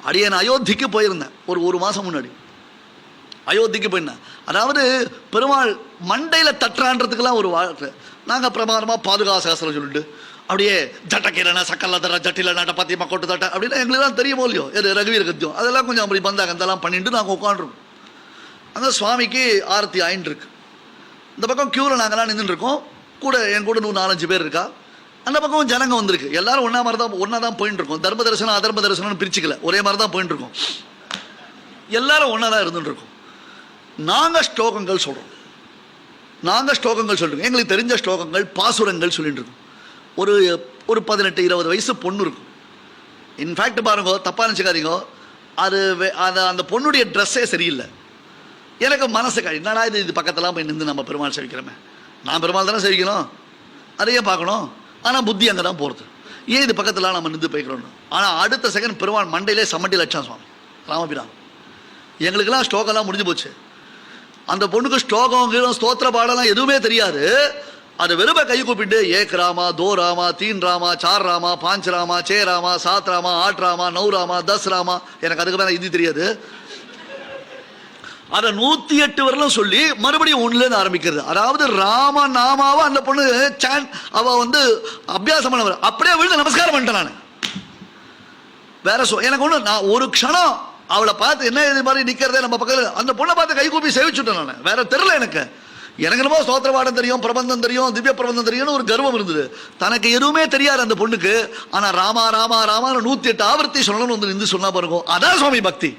அடியே நான் அயோத்திக்கு போயிருந்தேன் ஒரு மாதம் முன்னாடி. அயோத்திக்கு போயிருந்தேன். அதாவது பெருமாள் மண்டையில் தட்டுறான்றதுக்கெல்லாம் ஒரு வாழ்க்கை. நாங்கள் பிரமாதமாக பாதுகாசகசரம் சொல்லிட்டு அப்படியே ஜட்டக்கிரண சக்கல்ல தர ஜட்டில நாட்ட பத்தியமா கொட்டு தட்ட அப்படின்னா எங்களுக்குலாம் தெரியுமோ இல்லையோ, எது ரகுவீர கத்தியம் அதெல்லாம் கொஞ்சம் அப்படி பந்தாங்க அதெல்லாம் பண்ணிட்டு நாங்கள் உட்காந்துருக்கோம். அங்கே சுவாமிக்கு ஆரத்தி ஆயின்னு இருக்கு. இந்த பக்கம் க்யூவில் நாங்கள்லாம் நின்றுருக்கோம். கூட என் கூட 4-5 பேர் இருக்கா. அந்த பக்கம் ஜனங்க வந்திருக்கு. எல்லாரும் ஒன்றா தான் போயிட்டு இருக்கோம். தர்ம தரிசனம் அதர்ம தரிசனம்னு பிரிச்சுக்கல, ஒரே மாதிரி தான் போயிட்டு இருக்கோம். எல்லாரும் ஒன்றா தான் இருந்துட்டு இருக்கோம். நாங்கள் ஸ்லோகங்கள் சொல்கிறோம். எங்களுக்கு தெரிஞ்ச ஸ்லோகங்கள் பாசுரங்கள் சொல்லிட்டு இருக்கோம். ஒரு 18-20 வயசு பொண்ணு இருக்கும். இன்ஃபேக்ட் பாருங்க, தப்பாக நினச்சிக்காதீங்க, அந்த பொண்ணுடைய ட்ரெஸ்ஸே சரியில்லை. எனக்கு மனசு என்னடா இது பக்கத்தெல்லாம் போய் நின்று நம்ம பெருமாள் சேவிக்கிறோமே, நான் பெருமாள் தானே சேவிக்கணும், அதையே பார்க்கணும். ஆனால் புத்தி அங்கே தான் போகிறது. ஏன் இது பக்கத்தில் நம்ம நின்று போய்க்கிறோன்னு. ஆனால் அடுத்த செகண்ட் பெருமாள் மண்டையிலே சம்மட்டி லட்சம் சுவாமி ராமபிரான். எங்களுக்கெல்லாம் ஸ்லோகம்லாம் முடிஞ்சு போச்சு. அந்த பொண்ணுக்கு ஸ்லோகம் ஸ்தோத்திர பாடலாம் எதுவுமே தெரியாது. அது வெறுமை கை கூப்பிட்டு ஏக் ராமா, தோ ராமா, தீன் ராமா, சார் ராமா, 5 ராமா, 6 ராமா, 7 ராமா, 8 ராமா, 9 ராமா, 10 ராமா, எனக்கு அதுக்கு மேலே இது தெரியாது. அதை 108 வரலும் சொல்லி மறுபடியும் 1லேருந்து ஆரம்பிக்கிறது. அதாவது ராம நாமாவை அந்த பொண்ணு அவள் அபியாசம் பண்ண அப்படியே விழுந்து நமஸ்காரம் பண்ணிட்டேன் நான். வேற எனக்கு ஒன்று, நான் ஒரு க்ஷணம் அவளை பார்த்து என்ன இது மாதிரி நிற்கிறதே நம்ம பக்கத்தில் அந்த பொண்ணை பார்த்து கை கூப்பி சேவிச்சுட்டேன் நான். வேற தெரியல எனக்கு என்னமோ ஸ்தோத்திர பாடம் தெரியும், பிரபந்தம் தெரியும், திவ்ய பிரபந்தம் தெரியும்னு ஒரு கர்வம் இருந்தது. தனக்கு எதுவுமே தெரியாது அந்த பொண்ணுக்கு. ஆனால் ராமா ராமா ராமா 108 ஆவர்த்தி சொல்லணும்னு நின்று சொன்னா பாருங்க, அதான் சுவாமி பக்தி.